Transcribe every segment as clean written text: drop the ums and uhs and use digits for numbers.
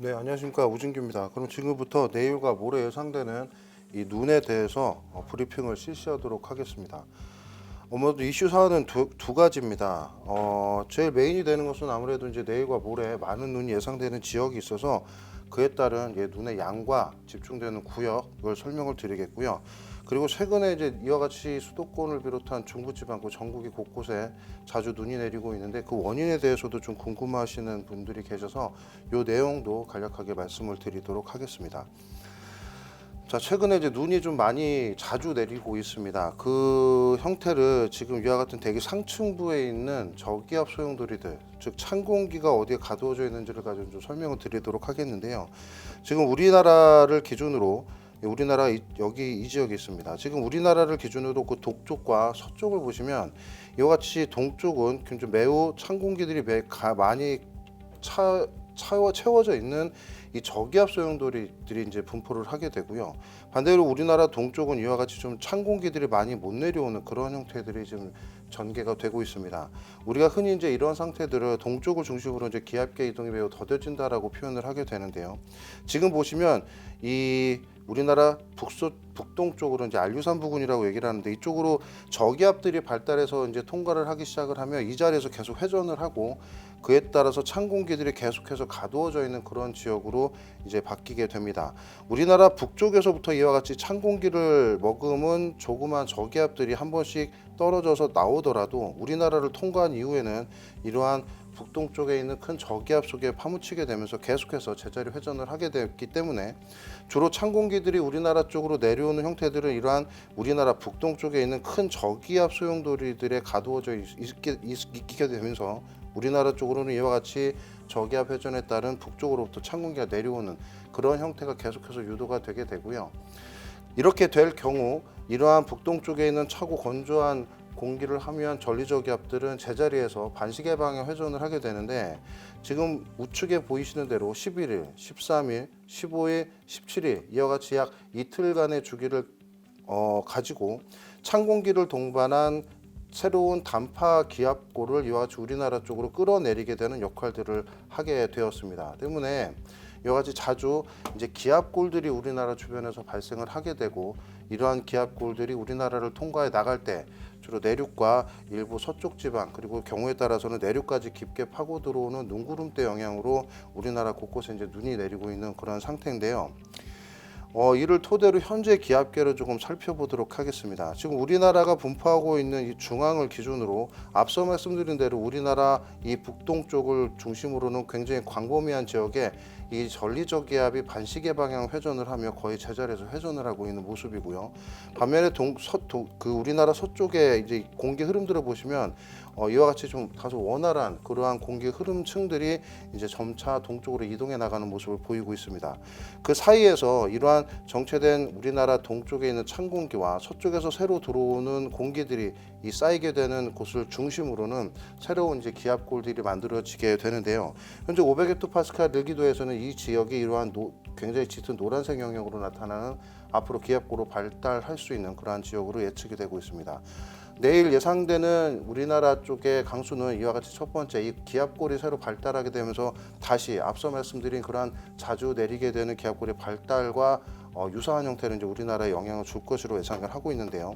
네, 안녕하십니까. 우진규입니다. 그럼 지금부터 내일과 모레 예상되는 이 눈에 대해서 브리핑을 실시하도록 하겠습니다. 아무래도 이슈 사안은 두 가지입니다. 제일 메인이 되는 것은 아무래도 이제 내일과 모레 많은 눈이 예상되는 지역이 있어서 그에 따른 눈의 양과 집중되는 구역을 설명을 드리겠고요. 그리고 최근에 이제 이와 같이 수도권을 비롯한 중부지방고 전국이 곳곳에 자주 눈이 내리고 있는데 그 원인에 대해서도 좀 궁금하시는 분들이 계셔서 이 내용도 간략하게 말씀을 드리도록 하겠습니다. 자, 최근에 이제 눈이 좀 많이 자주 내리고 있습니다. 그 형태를 지금 이와 같은 대기 상층부에 있는 저기압 소용돌이들, 즉 찬 공기가 어디에 가두어져 있는지를 가지고 좀 설명을 드리도록 하겠는데요. 지금 우리나라를 기준으로 여기 이 지역이 있습니다. 지금 우리나라를 기준으로 그 동쪽과 서쪽을 보시면 이와 같이 동쪽은 매우 찬 공기들이 많이 채워져 있는 이 저기압 소용돌이들이 이제 분포를 하게 되고요. 반대로 우리나라 동쪽은 이와 같이 좀 찬 공기들이 많이 못 내려오는 그런 형태들이 지금 전개가 되고 있습니다. 우리가 흔히 이제 이런 상태들을 동쪽을 중심으로 이제 기압계 이동이 매우 더뎌진다라고 표현을 하게 되는데요. 지금 보시면 이 우리나라 북동쪽으로 이제 알류산 부근이라고 얘기를 하는데 이쪽으로 저기압들이 발달해서 이제 통과를 하기 시작을 하면 이 자리에서 계속 회전을 하고 그에 따라서 찬 공기들이 계속해서 가두어져 있는 그런 지역으로 이제 바뀌게 됩니다. 우리나라 북쪽에서부터 이와 같이 찬 공기를 머금은 조그만 저기압들이 한 번씩 떨어져서 나오더라도 우리나라를 통과한 이후에는 이러한 북동쪽에 있는 큰 저기압 속에 파묻히게 되면서 계속해서 제자리 회전을 하게 됐기 때문에 주로 찬 공기들이 우리나라 쪽으로 내려오는 형태들은 이러한 우리나라 북동쪽에 있는 큰 저기압 소용돌이들에 가두어져 있게 되면서 우리나라 쪽으로는 이와 같이 저기압 회전에 따른 북쪽으로부터 찬 공기가 내려오는 그런 형태가 계속해서 유도가 되게 되고요. 이렇게 될 경우 이러한 북동쪽에 있는 차고 건조한 공기를 하면 전리저기압들은 제자리에서 반시계 방향 회전을 하게 되는데 지금 우측에 보이시는 대로 11일, 13일, 15일, 17일 이와 같이 약 이틀간의 주기를 가지고 찬 공기를 동반한 새로운 단파 기압골을 이와 같이 우리나라 쪽으로 끌어내리게 되는 역할들을 하게 되었습니다. 때문에 이와 같이 자주 이제 기압골들이 우리나라 주변에서 발생을 하게 되고 이러한 기압골들이 우리나라를 통과해 나갈 때 주로 내륙과 일부 서쪽 지방 그리고 경우에 따라서는 내륙까지 깊게 파고 들어오는 눈구름대 영향으로 우리나라 곳곳에 이제 눈이 내리고 있는 그런 상태인데요. 이를 토대로 현재 기압계를 조금 살펴보도록 하겠습니다. 지금 우리나라가 분포하고 있는 이 중앙을 기준으로 앞서 말씀드린 대로 우리나라 이 북동쪽을 중심으로는 굉장히 광범위한 지역에 이 전리저기압이 반시계 방향 회전을 하며 거의 제자리에서 회전을 하고 있는 모습이고요. 반면에 우리나라 서쪽에 이제 공기 흐름들을 보시면 이와 같이 좀 다소 원활한 그러한 공기 흐름층들이 이제 점차 동쪽으로 이동해 나가는 모습을 보이고 있습니다. 그 사이에서 이러한 정체된 우리나라 동쪽에 있는 찬 공기와 서쪽에서 새로 들어오는 공기들이 이 쌓이게 되는 곳을 중심으로는 새로운 이제 기압골들이 만들어지게 되는데요. 현재 500헥토파스칼 늘기도에서는 이 지역이 이러한 굉장히 짙은 노란색 영역으로 나타나는 앞으로 기압골로 발달할 수 있는 그러한 지역으로 예측이 되고 있습니다. 내일 예상되는 우리나라 쪽의 강수는 이와 같이 첫 번째 이 기압골이 새로 발달하게 되면서 다시 앞서 말씀드린 그러한 자주 내리게 되는 기압골의 발달과 유사한 형태는 이제 우리나라에 영향을 줄 것으로 예상을 하고 있는데요.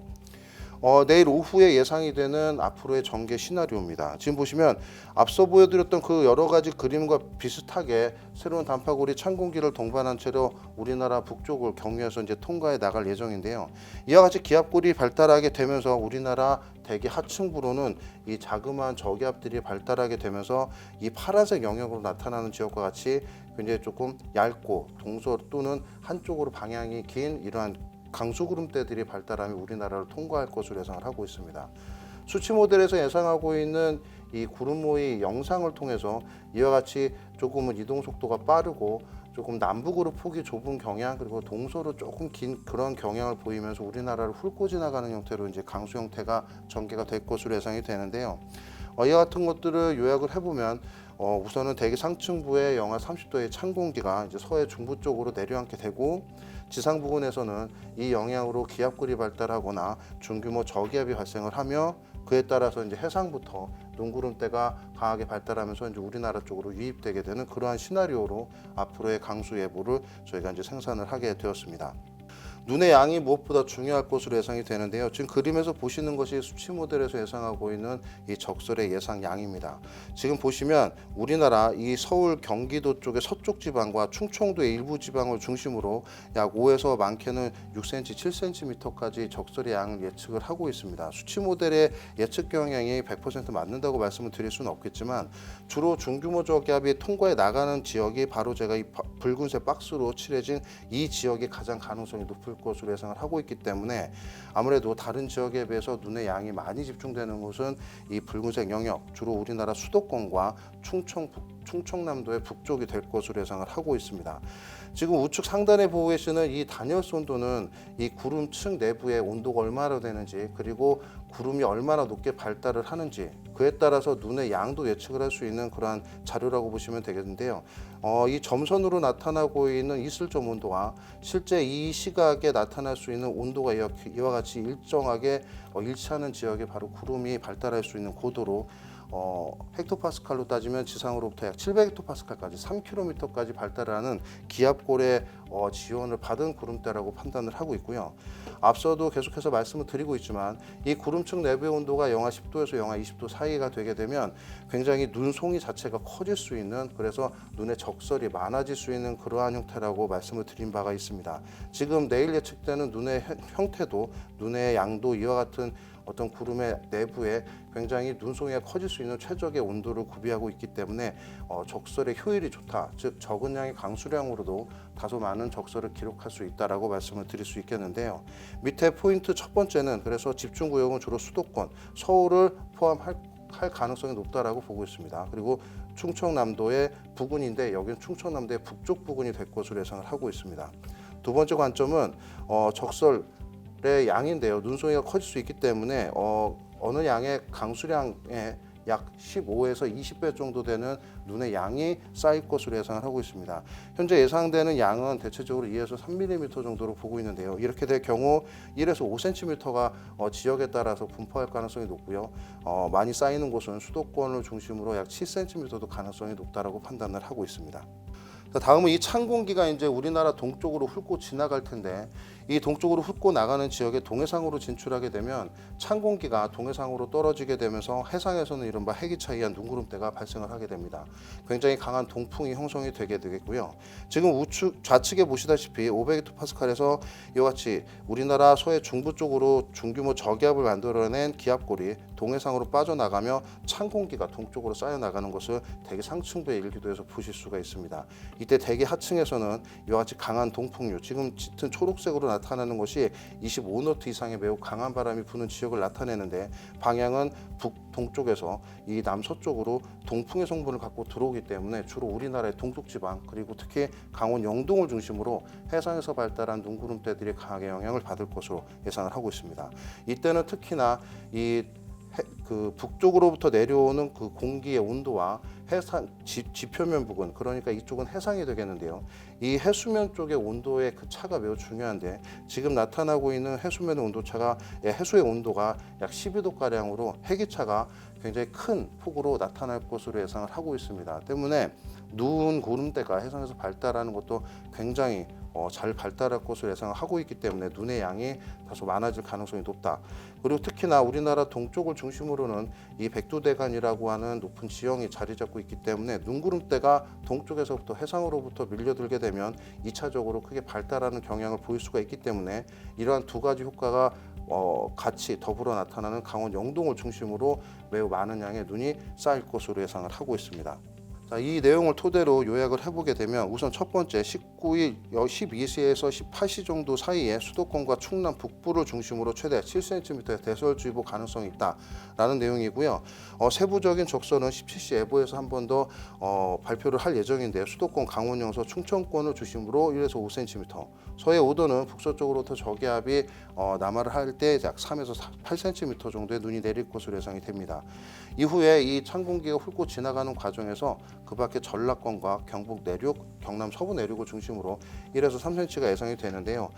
내일 오후에 예상이 되는 앞으로의 전개 시나리오입니다. 지금 보시면 앞서 보여드렸던 그 여러 가지 그림과 비슷하게 새로운 단파골이 찬 공기를 동반한 채로 우리나라 북쪽을 경유해서 이제 통과해 나갈 예정인데요. 이와 같이 기압골이 발달하게 되면서 우리나라 대기 하층부로는 이 자그마한 저기압들이 발달하게 되면서 이 파란색 영역으로 나타나는 지역과 같이 굉장히 조금 얇고 동서 또는 한쪽으로 방향이 긴 이러한 강수구름대들이 발달하며 우리나라를 통과할 것으로 예상을 하고 있습니다. 수치 모델에서 예상하고 있는 이 구름모의 영상을 통해서 이와 같이 조금은 이동 속도가 빠르고 조금 남북으로 폭이 좁은 경향 그리고 동서로 조금 긴 그런 경향을 보이면서 우리나라를 훑고 지나가는 형태로 이제 강수 형태가 전개가 될 것으로 예상이 되는데요. 이와 같은 것들을 요약을 해보면 우선은 대기 상층부에 영하 30도의 찬 공기가 이제 서해 중부 쪽으로 내려앉게 되고 지상 부근에서는 이 영향으로 기압골이 발달하거나 중규모 저기압이 발생을 하며 그에 따라서 이제 해상부터 눈구름대가 강하게 발달하면서 이제 우리나라 쪽으로 유입되게 되는 그러한 시나리오로 앞으로의 강수 예보를 저희가 이제 생산을 하게 되었습니다. 눈의 양이 무엇보다 중요할 것으로 예상이 되는데요. 지금 그림에서 보시는 것이 수치 모델에서 예상하고 있는 이 적설의 예상 양입니다. 지금 보시면 우리나라 이 서울 경기도 쪽의 서쪽 지방과 충청도의 일부 지방을 중심으로 약 5에서 많게는 6cm, 7cm까지 적설의 양을 예측을 하고 있습니다. 수치 모델의 예측 경향이 100% 맞는다고 말씀을 드릴 수는 없겠지만 주로 중규모 저기압이 통과해 나가는 지역이 바로 제가 이 붉은색 박스로 칠해진 이 지역이 가장 가능성이 높을 것으로 예상을 하고 있기 때문에 아무래도 다른 지역에 비해서 눈의 양이 많이 집중되는 곳은 이 붉은색 영역, 주로 우리나라 수도권과 충청남도의 북쪽이 될 것으로 예상을 하고 있습니다. 지금 우측 상단에 보고 계시는 이 다니엘스 온도는 이 구름층 내부의 온도가 얼마나 되는지, 그리고 구름이 얼마나 높게 발달을 하는지, 그에 따라서 눈의 양도 예측을 할 수 있는 그러한 자료라고 보시면 되겠는데요. 이 점선으로 나타나고 있는 이슬점 온도와 실제 이 시각에 나타날 수 있는 온도가 이와 같이 일정하게 일치하는 지역에 바로 구름이 발달할 수 있는 고도로 헥토파스칼로 따지면 지상으로부터 약 700헥토파스칼까지 3km까지 발달하는 기압골의 지원을 받은 구름대라고 판단을 하고 있고요. 앞서도 계속해서 말씀을 드리고 있지만 이 구름층 내부의 온도가 영하 10도에서 영하 20도 사이가 되게 되면 굉장히 눈송이 자체가 커질 수 있는, 그래서 눈의 적설이 많아질 수 있는 그러한 형태라고 말씀을 드린 바가 있습니다. 지금 내일 예측되는 눈의 형태도, 눈의 양도 이와 같은 어떤 구름의 내부에 굉장히 눈송이가 커질 수 있는 최적의 온도를 구비하고 있기 때문에 적설의 효율이 좋다, 즉 적은 양의 강수량으로도 다소 많은 적설을 기록할 수 있다라고 말씀을 드릴 수 있겠는데요. 밑에 포인트 첫 번째는 그래서 집중구역은 주로 수도권, 서울을 포함할 가능성이 높다라고 보고 있습니다. 그리고 충청남도의 부근인데 여기는 충청남도의 북쪽 부근이 될 것으로 예상을 하고 있습니다. 두 번째 관점은 적설의 양인데요. 눈송이가 커질 수 있기 때문에 어느 양의 강수량의 약 15에서 20배 정도 되는 눈의 양이 쌓일 것으로 예상을 하고 있습니다. 현재 예상되는 양은 대체적으로 2에서 3mm 정도로 보고 있는데요. 이렇게 될 경우 1에서 5cm가 지역에 따라서 분포할 가능성이 높고요. 많이 쌓이는 곳은 수도권을 중심으로 약 7cm도 가능성이 높다라고 판단을 하고 있습니다. 다음은 이 찬 공기가 이제 우리나라 동쪽으로 훑고 지나갈 텐데, 이 동쪽으로 훑고 나가는 지역에 동해상으로 진출하게 되면 찬 공기가 동해상으로 떨어지게 되면서 해상에서는 이른바 해기차이한 눈구름대가 발생을 하게 됩니다. 굉장히 강한 동풍이 형성이 되게 되겠고요. 지금 우측 좌측에 보시다시피 500헥토파스칼에서 이와 같이 우리나라 서해 중부 쪽으로 중규모 저기압을 만들어낸 기압골이 동해상으로 빠져나가며 찬 공기가 동쪽으로 쌓여 나가는 것을 대기 상층부의 일기도에서 보실 수가 있습니다. 이때 대기 하층에서는 이와 같이 강한 동풍류, 지금 짙은 초록색으로 나타나는 것이 25노트 이상의 매우 강한 바람이 부는 지역을 나타내는데, 방향은 북동쪽에서 이 남서쪽으로 동풍의 성분을 갖고 들어오기 때문에 주로 우리나라의 동쪽지방, 그리고 특히 강원 영동을 중심으로 해상에서 발달한 눈구름대들이 강하게 영향을 받을 것으로 예상을 하고 있습니다. 이때는 특히나 북쪽으로부터 내려오는 그 공기의 온도와 해상 지표면 부근, 그러니까 이쪽은 해상이 되겠는데요. 이 해수면 쪽의 온도의 그 차가 매우 중요한데, 지금 나타나고 있는 해수면의 온도차가, 해수의 온도가 약 12도 가량으로 해기차가 굉장히 큰 폭으로 나타날 것으로 예상을 하고 있습니다. 때문에 눈 구름대가 해상에서 발달하는 것도 굉장히 잘 발달할 것으로 예상을 하고 있기 때문에 눈의 양이 다소 많아질 가능성이 높다. 그리고 특히나 우리나라 동쪽을 중심으로는 이 백두대간이라고 하는 높은 지형이 자리 잡고 있기 때문에 눈구름대가 동쪽에서부터 해상으로부터 밀려들게 되면 2차적으로 크게 발달하는 경향을 보일 수가 있기 때문에 이러한 두 가지 효과가 같이 더불어 나타나는 강원 영동을 중심으로 매우 많은 양의 눈이 쌓일 것으로 예상을 하고 있습니다. 이 내용을 토대로 요약을 해보게 되면, 우선 첫 번째 19일 12시에서 18시 정도 사이에 수도권과 충남 북부를 중심으로 최대 7cm의 대설주의보 가능성이 있다라는 내용이고요. 세부적인 적설은 17시 예보에서 한 번 더 발표를 할 예정인데요. 수도권, 강원 영서, 충청권을 중심으로 1에서 5cm, 서해 5도는 북서쪽으로부터 저기압이 남하를 할 때 약 3에서 8cm 정도의 눈이 내릴 것으로 예상이 됩니다. 이후에 이 찬 공기가 훑고 지나가는 과정에서 그 밖에 전라권과 경북 내륙, 경남 서부 내륙을 중심으로 1에서 3cm가 예상이 되는데요.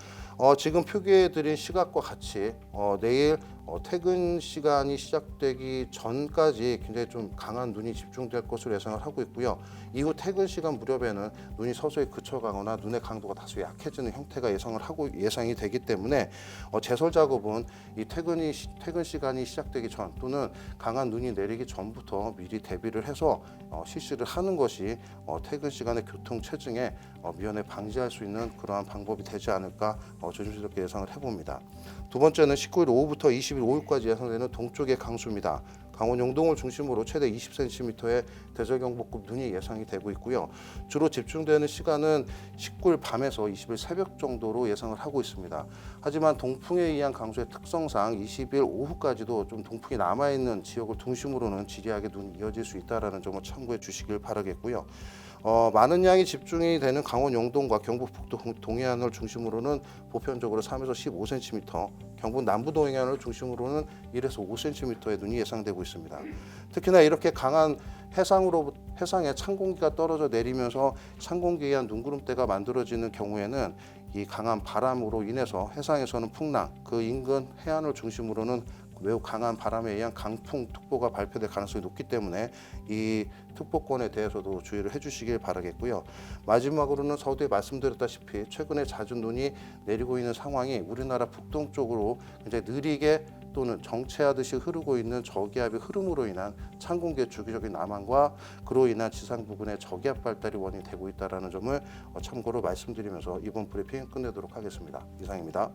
지금 표기해드린 시각과 같이 내일 퇴근 시간이 시작되기 전까지 굉장히 좀 강한 눈이 집중될 것으로 예상을 하고 있고요. 이후 퇴근 시간 무렵에는 눈이 서서히 그쳐가거나 눈의 강도가 다소 약해지는 형태가 예상이 되기 때문에 제설 작업은 이 퇴근 시간이 시작되기 전 또는 강한 눈이 내리기 전부터 미리 대비를 해서 실시를 하는 것이 퇴근 시간의 교통 체증에 미연에 방지할 수 있는 그러한 방법이 되지 않을까 조심스럽게 예상을 해봅니다. 두 번째는 19일 오후부터 20일 오후까지 예상되는 동쪽의 강수입니다. 강원 영동을 중심으로 최대 20cm의 대저경보급 눈이 예상이 되고 있고요. 주로 집중되는 시간은 19일 밤에서 20일 새벽 정도로 예상을 하고 있습니다. 하지만 동풍에 의한 강수의 특성상 20일 오후까지도 좀 동풍이 남아있는 지역을 중심으로는 지리하게 눈이 이어질 수 있다는 점을 참고해 주시길 바라겠고요. 많은 양이 집중이 되는 강원 영동과 경북 북도 동해안을 중심으로는 보편적으로 3에서 15cm, 경북 남부 동해안을 중심으로는 1에서 5cm의 눈이 예상되고 있습니다. 특히나 이렇게 강한 해상에 찬 공기가 떨어져 내리면서 찬 공기에 의한 눈구름대가 만들어지는 경우에는 이 강한 바람으로 인해서 해상에서는 풍랑, 그 인근 해안을 중심으로는 매우 강한 바람에 의한 강풍특보가 발표될 가능성이 높기 때문에 이 특보권에 대해서도 주의를 해주시길 바라겠고요. 마지막으로는 서두에 말씀드렸다시피 최근에 잦은 눈이 내리고 있는 상황이 우리나라 북동쪽으로 굉장히 느리게 또는 정체하듯이 흐르고 있는 저기압의 흐름으로 인한 찬 공기의 주기적인 남한과 그로 인한 지상 부근의 저기압 발달이 원인이 되고 있다는 점을 참고로 말씀드리면서 이번 브리핑 끝내도록 하겠습니다. 이상입니다.